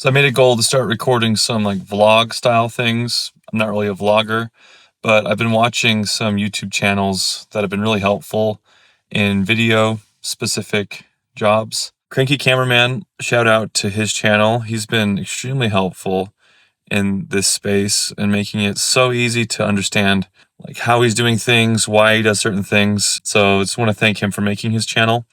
So I made a goal to start recording some like vlog style things. I'm not really a vlogger, but I've been watching some YouTube channels that have been really helpful in video specific jobs. Cranky Cameraman, shout out to his channel. He's been extremely helpful in this space and making it so easy to understand like how he's doing things, why he does certain things. So I just want to thank him for making his channel.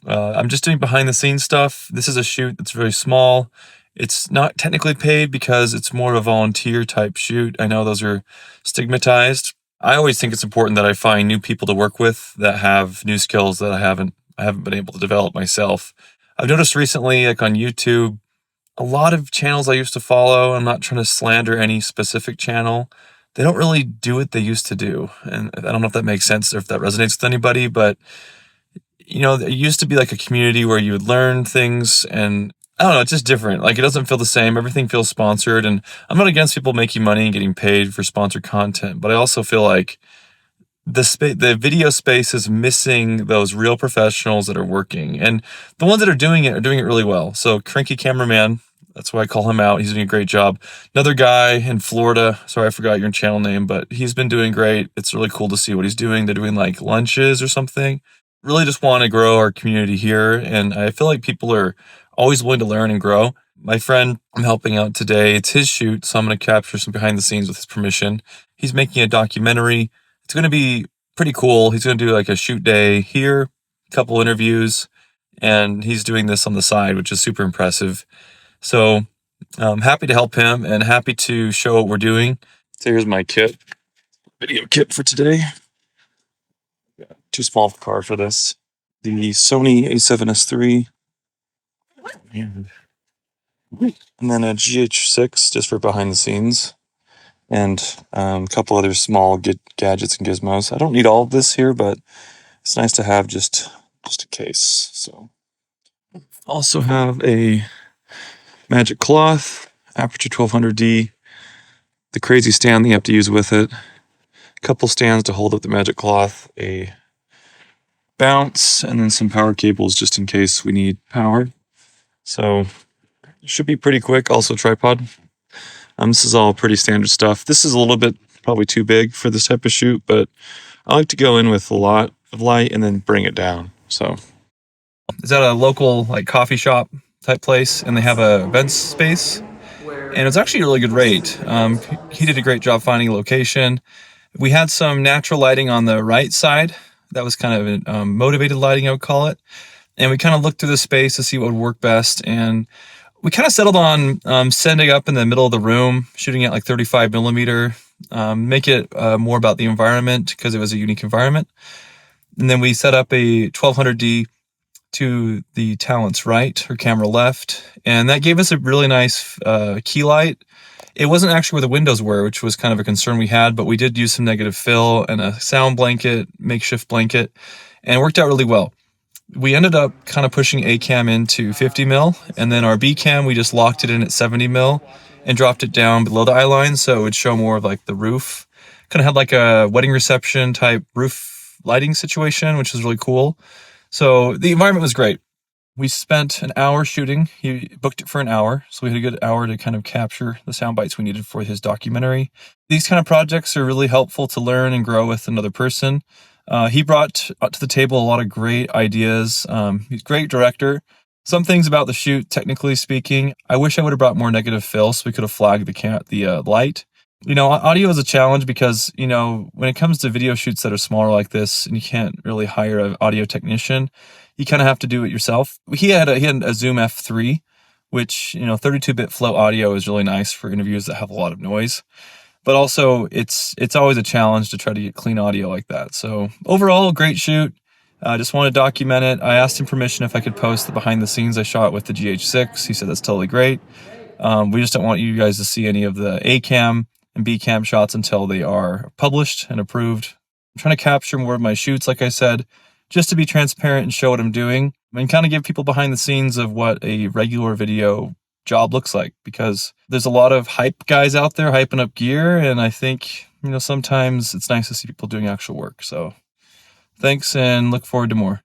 I'm just doing behind the scenes stuff. This is a shoot that's very small. It's not technically paid because it's more of a volunteer type shoot. I know those are stigmatized. I always think it's important that I find new people to work with that have new skills that I haven't been able to develop myself. I've noticed recently, like on YouTube, a lot of channels I used to follow, I'm not trying to slander any specific channel, they don't really do what they used to do. And I don't know if that makes sense or if that resonates with anybody, but it used to be like a community where you would learn things, and I don't know, it's just different. Like, it doesn't feel the same. Everything feels sponsored, and I'm not against people making money and getting paid for sponsored content, but I also feel like the video space is missing those real professionals that are working, and the ones that are doing it really well. So Cranky Cameraman, that's why I call him out. He's doing a great job. Another guy in Florida, sorry, I forgot your channel name, but he's been doing great. It's really cool to see what he's doing. They're doing like lunches or something. Really just want to grow our community here, and I feel like people are always willing to learn and grow. My friend I'm helping out today, it's his shoot, so I'm going to capture some behind the scenes with his permission. He's making a documentary. It's going to be pretty cool. He's going to do like a shoot day here, a couple interviews, and he's doing this on the side, which is super impressive. So I'm happy to help him and happy to show what we're doing. So here's my video kit for today. Too small of a car for this. The Sony A7S III. And then a GH6 just for behind the scenes. And a couple other small gadgets and gizmos. I don't need all of this here, but it's nice to have just in case. So also have a magic cloth, aperture 1200D, the crazy stand that you have to use with it, a couple stands to hold up the magic cloth, a bounce, and then some power cables just in case we need power. So it should be pretty quick. Also tripod. This is all pretty standard stuff. This is a little bit probably too big for this type of shoot, but I like to go in with a lot of light and then bring it down. So is that a local like coffee shop type place, and they have a events space, and it's actually a really good rate. He did a great job finding a location. We had some natural lighting on the right side. That was kind of motivated lighting, I would call it. And we kind of looked through the space to see what would work best. And we kind of settled on setting up in the middle of the room, shooting at like 35 millimeter, make it more about the environment because it was a unique environment. And then we set up a 1200D to the talent's right, her camera left. And that gave us a really nice key light. It wasn't actually where the windows were, which was kind of a concern we had, but we did use some negative fill and a sound blanket, makeshift blanket, and it worked out really well. We ended up kind of pushing A cam into 50 mil, and then our B cam, we just locked it in at 70 mil and dropped it down below the eye line so it would show more of like the roof. Kind of had like a wedding reception type roof lighting situation, which was really cool. So the environment was great. We spent an hour shooting. He booked it for an hour, so we had a good hour to kind of capture the sound bites we needed for his documentary. These kind of projects are really helpful to learn and grow with another person. He brought to the table a lot of great ideas. He's a great director. Some things about the shoot, technically speaking, I wish I would have brought more negative fill so we could have flagged the light. Audio is a challenge because, when it comes to video shoots that are smaller like this and you can't really hire an audio technician, you kind of have to do it yourself. He had a Zoom F3, which, 32-bit flow audio is really nice for interviews that have a lot of noise. But also, it's always a challenge to try to get clean audio like that. So overall, great shoot. I just want to document it. I asked him permission if I could post the behind the scenes I shot with the GH6. He said that's totally great. We just don't want you guys to see any of the A cam and B cam shots until they are published and approved. I'm trying to capture more of my shoots, like I said, just to be transparent and show what I'm doing and kind of give people behind the scenes of what a regular video job looks like, because there's a lot of hype guys out there hyping up gear, and I think, sometimes it's nice to see people doing actual work. So thanks, and look forward to more.